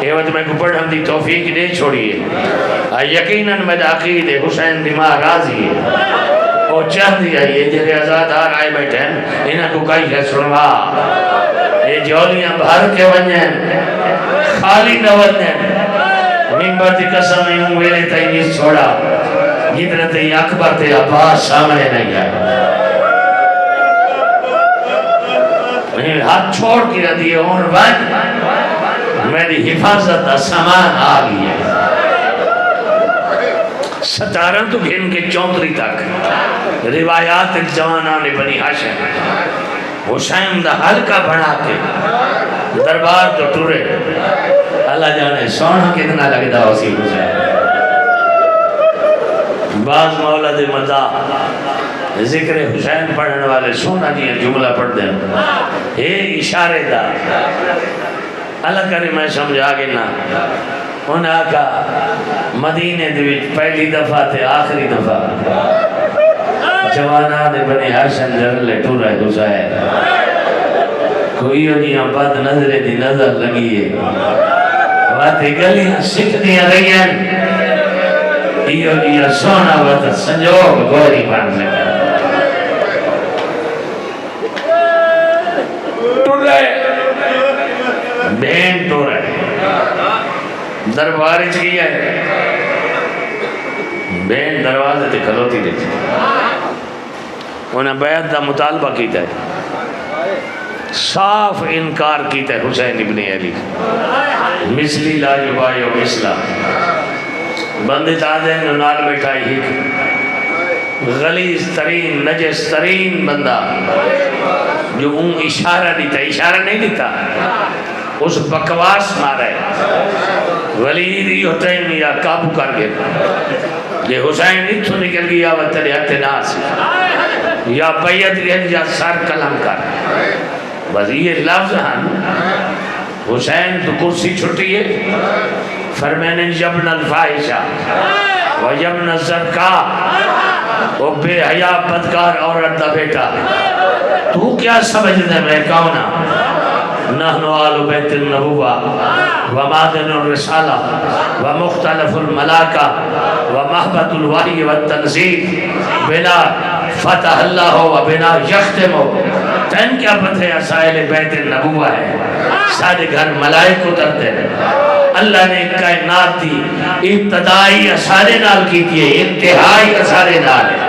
Speaker 2: یہ وقت میں کو پڑھن دی توفیق دے چھوڑیے یقیناً میں عقید حسین دماغ راضی ہے اور چاہ دیا یہ جرے ازادار آئے بیٹھے ہیں انہاں کو کئی ہے سنوا یہ جولیاں بھر کے ونجیں خالی نہ ونجیں ممبر دی قسم ہوں ویلے تیمیز چھوڑا جتنے تی اکبر تے عباس سامنے نہیں آئے ہاتھ چھوڑ کے ردیے اور بن میری حفاظت سامان آگئی ہے ستارہ تو گھن کے چونتری تک روایات جوانان بنی ہاشم حسین دا حلقہ بنا کے دربار تو ٹورے اللہ جانے سونا کتنا لگتا اسی حسین بعض مولا دے مدہ ذکر حسین پڑھنے والے سونا جی جملہ پڑھ دیں اے اشارے دا اللہ کرے میں سمجھا گے نا انہاں کا مدینے دے پہلی دفعہ تے آخری دفعہ جوانہ دے بنی ہاشم جرلے ٹورا حسین کوئی جیاں بد نظرے دی نظر لگی ہے واتے گلیاں سکھ دیاں رہیاں یہ جیاں سونا وقت سنجوگ گوری بان لگا ٹور رہے بین ٹور رہے دربارے چکیا ہے بین دروازے تے کھلوتی دیتی انہیں بیعت دا مطالبہ کیتا ہے صاف انکار کیتا ہے حسین ابن علی مثلی لا یبائی و مثلا بندے تازین نال بیٹھائی ہی غلیظ ترین نجس ترین بندہ جو ان اشارہ دیتا اشارہ نہیں دیتا اس بکواس مارے ولیدی حتیم یا قابو کر گئے یہ حسین اتھو نکل گیا و تلے اتناس یا بیعت گئے یا سر کلم کر بس یہ لفظ ہیں حسین تو کرسی چھٹی ہے فرمین جبن الفائشہ و جبن الزرکا وہ بے حیاء بدکار عورت دا بیٹا تو کیا سمجھ دے میں کونا نحن آل بیت النبوہ و مادن الرسالہ و مختلف الملاکہ و محبت الوحی و التنزیل بلا فتح اللہ و بنا یختم تین کیا پتہ ہے اسائل بیت النبوہ ہے سارے گھر ملائک اترتے ہیں اللہ نے کائنات دی ابتدائی اسارے نال کی تھی انتہائی اسارے نال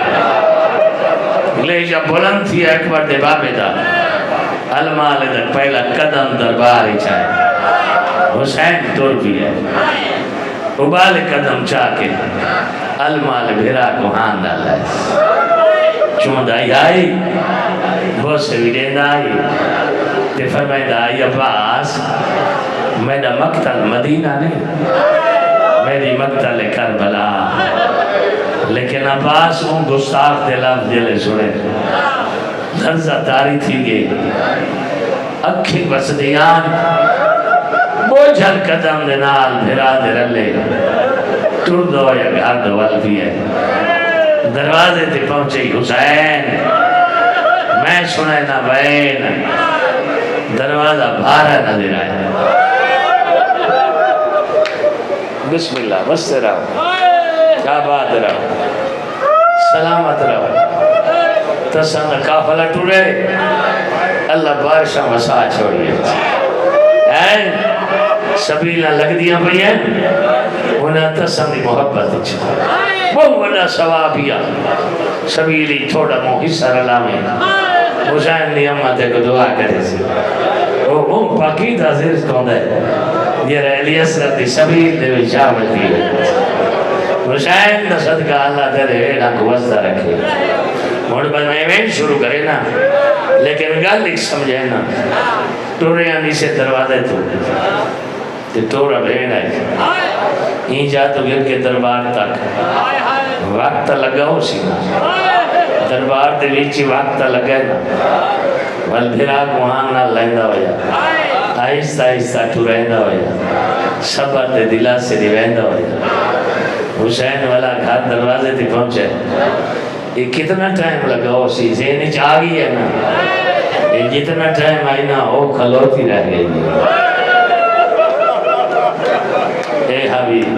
Speaker 2: لے جب بلند تھی اکبر دے بابے دا المال تک پہلا قدم دربار ہی چاہے حسین ٹور بھی ہے ابال قدم چاہ کے المال بھیرا کو ہاں ڈالا ہے چوندائی آئی بہت سے بھی دین آئی
Speaker 1: تے فرمائندا یا عباس میرا مقتل مدینہ نہیں، میری مقتل کربلا، لیکن عباس ان گستاخ دے لفظ جلے سنے لرزہ تاری تھی گئی، اکھی بسدیان بوجھل قدم دنال بھرا دے رلے، ٹر دو یا گھر دو والفی ہے، دروازے تے پہنچے حسین، میں سنے نہ بین، دروازہ بھارا نظر آئے، بسم اللہ بستے رہو، کیا بات رہو، سلامت رہو، تسانہ کافلہ ٹورے، اللہ بارشہ مسا چھوڑیے، سبیلہ لگ دیا بھئی ہیں، انہیں تسانی محبت چھوڑ، وہ بڑا ثوابیا، سبیلی تھوڑا محصہ رلا میں، حسین نے امتہ کو دعا کرے سی، وہ پاکیدہ زرز کون ہے، یہ ریلی اسرت سبیل دے وی شامل دی ہے، حسین دا صدقہ اللہ تیرے ایڈا کو وزدہ رکھے، موڑ پر میں شروع کرے نا، لیکن گل ایک سمجھے نا، ٹورے آنی سے دروازے تو ٹورا بھین ہے، ہی جا تو گر کے دربار تک وقت لگا ہو سی نا، دربار دے ویچی وقت لگا ہے نا، والبھراک وہاں نہ لیندہ ہویا، آہستہ آہستہ ٹورہندہ ہویا، صبر دے دلہ سے دیوہندہ ہویا، حسین والا گھر دروازے تے پہنچے، یہ کتنا ٹائم لگا ہو سی، ذہنی چاہ گئی ہے نا، یہ جتنا ٹائم آئی نا وہ کھلوتی رہ گئی ہے، اے حبیب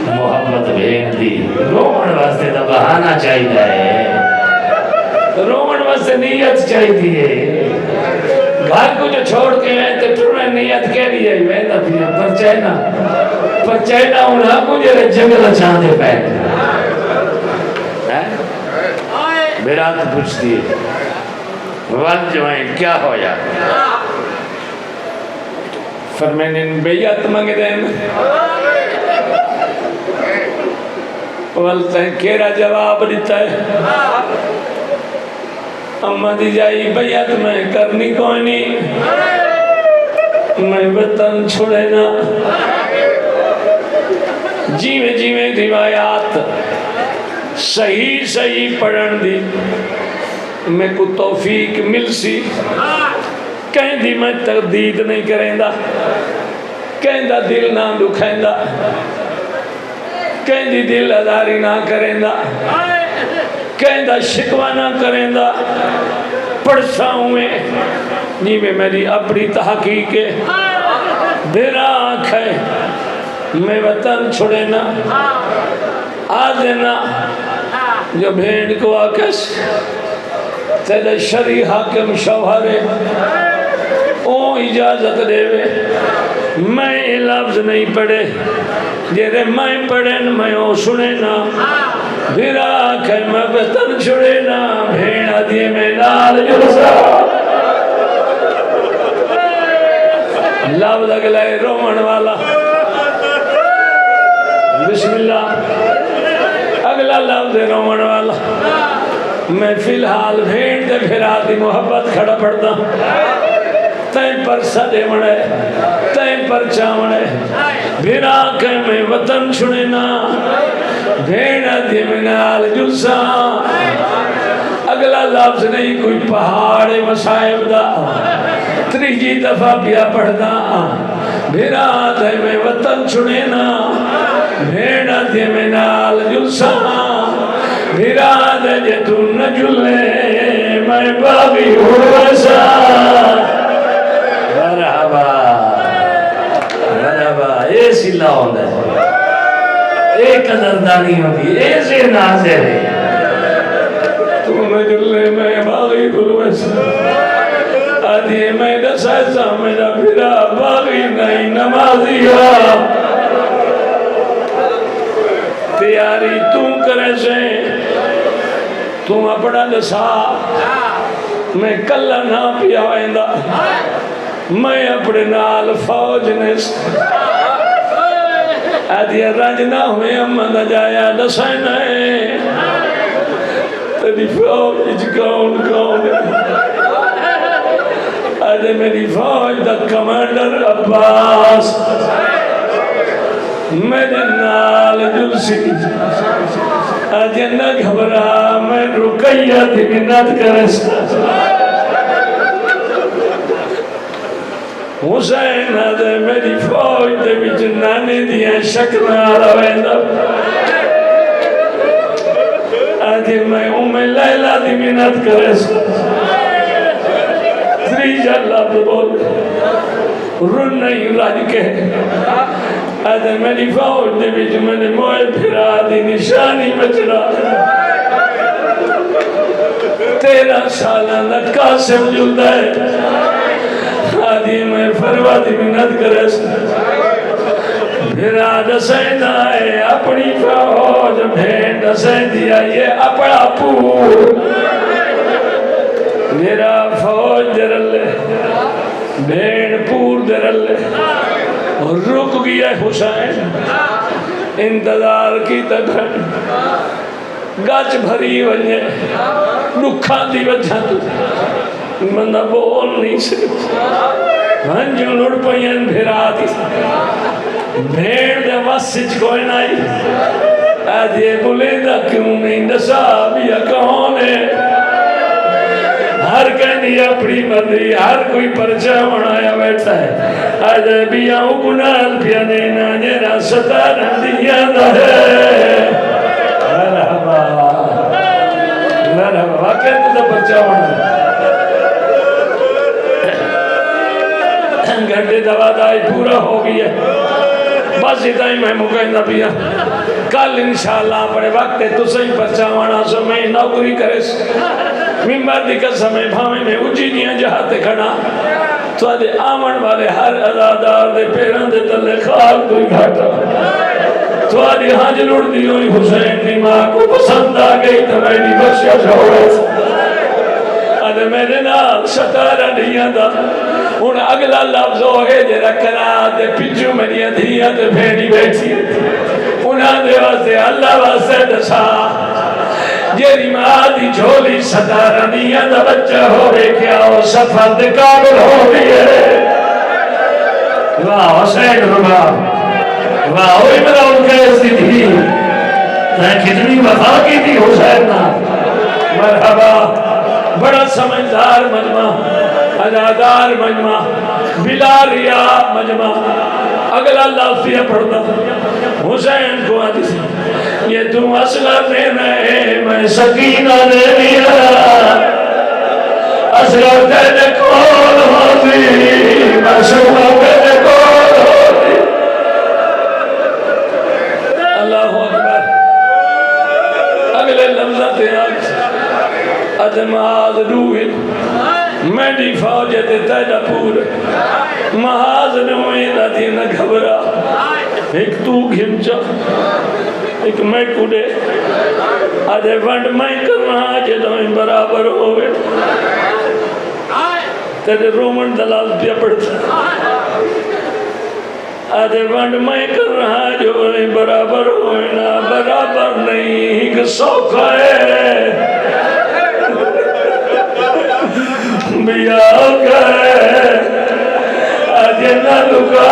Speaker 1: محبت بھین دی، رومن واسطے تو بہانا چاہیے ہے، رومن واسطے نیت چاہیے ہے، گھر کو جو چھوڑ کے ہیں تو ٹرنے نیت کہہ رہی ہے، میں نہ بھی پر چہنا انہاں کو جو جنگل چاندے پہنے، میرا تو پوچھتی ہے، وال جوائیں کیا ہویا؟ فرمینن بیعت مانگ دین، والتیں کیرا جواب دیتا ہے، اما دی جائی بیعت میں کرنی کوئی نہیں، میں وطن چھوڑے نا، جیویں روایات صحیح پڑھن دی میں کو توفیق مل سی، کہیں دی میں تردید نہیں کریں دا، کہیں دا دل نہ دکھیں دا، کہیں دی دل اداری نہ کریں دا، کہیں دا شکوہ نہ کریں دا، پڑھسا ہوئے جی میں میری اپنی تحقیق ہے، دیرا آنکھ ہے، میں وطن چھوڑے نا، آدھنا جو بھیڑ کو آکس تیرے شریح حاکم شوہرے او اجازت دے وے، میں لفظ نہیں پڑھے، جیرے میں پڑھن میں او سنے نا، پھر آکھے میں وطن چھوڑے نا، بھیڑا دیے میں نال جلسا، لفظ اگلے رومن والا، بسم اللہ، اگلا لفظ رومن والا، میں فی الحال بھیڑ دے پھرا دی محبت کھڑا پڑتا، تین پر صدے مڑے، تین پر چاوڑے، بھیرا کہ میں وطن چھڑینا، بھیڑا دی منال جلسا، اگلا لفظ نہیں کوئی پہاڑ مسائب دا، تریجی دفعہ پیا پڑھدا، بھیرا دی میں وطن چھڑینا، بھیڑا دی منال جلسا، بھیرا دی جتون نجلے، میں باغی ہوسا، مرحبا مرحبا، ایسی اللہ ہوتا ہے، ایک قدردانی ہوتی ہے، ایسے نازر ہے، تو نجلے میں باغی ہوسا، آدھی میں دسائسا میرا بھیرا باغی نہیں نمازیا، تیاری تم کرے سے تم اپنا دسا میں کلہ نہ پیا ویندہ میں اپنے نال فوج نے آدھی رنج نہ ہوئے امن جایا دسائنے تیری فوج کون
Speaker 2: اج میری فوج دا کمانڈر عباس میرے نال جلسی اج نہ گھبرا میں رقیہ دی منت کرس حسین دے میری فوج دے وچ نانے دیاں شکلاں رویندا اج میں لیلہ دی منت کرس تریجا لفظ بول رن نہیں رج کے اج میری فوج دے وچ میں نے موئے پھرا دی نشانی بچڑا 13 سالاں دا قاسم جلدا ہے آدھی میں فروا دی منت کرس پھر آج سین آئے اپنی فوج بھینڈ سین دیا یہ اپنا پور میرا فوج درلے بھینڈ پور درلے رک گیا حسین انتظار کی تکھن گچ بھری وجہ رکھا دی وجہ تو بندہ بول نہیں سکتا ہنجو لڑ پہین بھیرا دی بھیڑ دے وسچ کوئی نہیں آج یہ بولے دا کیوں نہیں نصاب یا کون ہے ہر کہنی اپنی مرضی ہر کوئی پرچہ بنایا بیٹھا ہے آج بھی آؤں گنال پیا دینا جیرا ستارہ دیا دا ہے مرحبا مرحبا واقعہ تو دا پرچہ بنایا گھنٹے دوا دائی پورا ہو گیا بس اتنا ہی میں مکہندہ پیا کل انشاءاللہ بڑے وقت تو صحیح پرچاوانا سو میں نوکری کرے ممبر دی قسم بھامے میں اجی دیاں جہاتے کھڑا تو آدھے آمن والے ہر ازادار دے پیران دے تلے خاک کوئی گھاٹا تو آدھے ہاں جلوڑ دی ہوئی حسین دی ماں کو پسند آ گئی تو میں نہیں بخشیا چھوڑا آدھے میرے نال ستارہ نہیں دا ان اگلا لفظ ہوئے جے رکھنا دے پچھو میری دھیاں تے بھیڑی بیٹھی انہاں دے واسطے اللہ واسطے دسا جیری ماں دی جھولی ستارہ نیاں دا بچہ ہوئے کیا وہ سفر دے قابل ہو گئے واہ حسین ربا واہ ہوئی میرا ان کے اس دی تھی کتنی وفا کی تھی حسین نا مرحبا بڑا سمجھدار مجمع ادادار مجمع بلا ریا مجمع اگلا لافیہ پڑھتا حسین کو آتی سی یہ تم اصغر نے میں سکینہ نے لیا اصغر تیرے کول ہوتی میں شوہ تیرے کول ہوتی اللہ اکبر اگلے لفظات ادماز روحن میری فوج تے تیرا پور محاذ نویں دا دی نہ گھبرا ایک تو گھنچا ایک میں کڑے آدھے ونڈ میں کرنا جے دوئیں برابر ہوئے تیرے رومن دلال پیا پڑتا آدھے ونڈ میں کرنا جو برابر ہوئے نا برابر نہیں ایک سوکھا ہے بیاؤ گئے آجے نہ لکا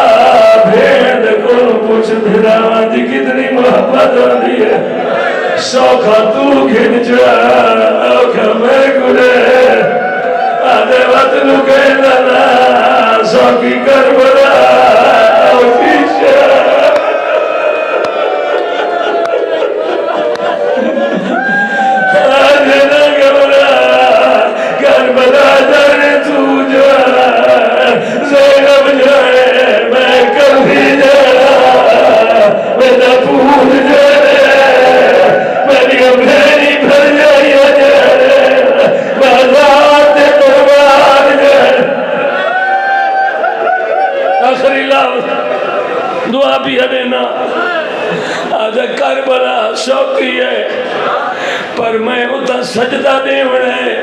Speaker 2: بھیڑ کو پوچھ بھیڑا جی کتنی محبت ہوتی ہے سوکھا تو گھنچا اوکھا میں گلے آدھے وقت لکے لنا سوکی کربلا اوکی شاہ آدھے نہ گبرا کربلا جانے تو جا زینب جانے میں کبھی جانا میرا پور جانے میری امھیری بھر جائی جانے بازار تے قربان جانے آخری لفظ دعا بھی دینا آج کربلا شوقی ہے پر میں اتنا سجدہ دے بڑھے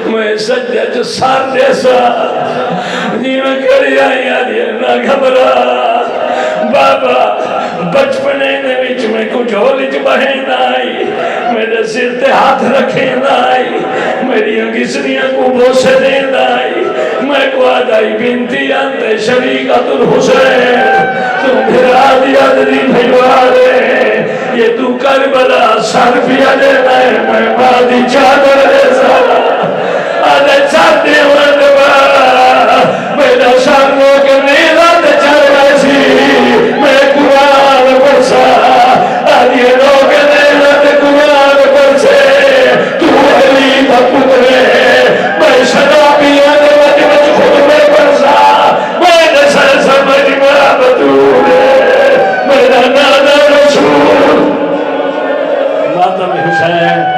Speaker 2: میں سجدہ جو سار جیسا جی میں کری آئی آدھی نہ گھبرا بابا بچپنے دے وچ میں کچھ ہولی چ بہن آئی میرے سر تے ہاتھ رکھے آئی میری گسریاں کو بوسے دین آئی میں کو آدائی بنتی انت شریکت الحسین تم بھرا دیا دی بھیوارے یہ تو کربلا سر پیا دے میں بادی چادر ایسا آدھے چاہتے وردبا میرا شرموں کے نیلات چل ویسی میں قرآن پرسا آدھے لوگ نیلات قرآن پرسے تو علی پترے میں شرابیاں دے وجہ خود میں پرسا میں نسل سمجھ میرا بطورے میرا نانا رسول ماتم حسین